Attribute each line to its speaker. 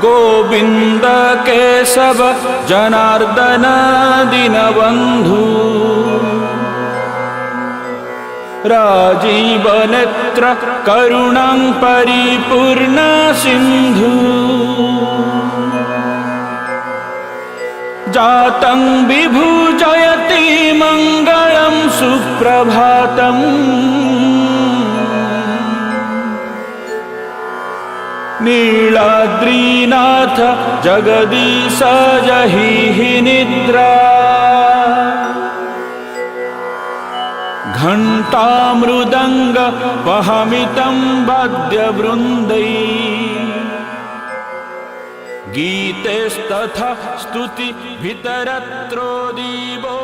Speaker 1: गोविन्द केशव जनार्दन दीनबन्धु राजीवनेत्र करुणां परिपूर्ण सिन्धु जातं विभूजयति मङ्गलं सुप्रभातम् नीलाद्रीनाथ जगदीश जहि निद्रा घण्टामृदङ्ग वहमितं वाद्यवृन्दैः गीतेस्तथा स्तुति भितरत्रो दीपो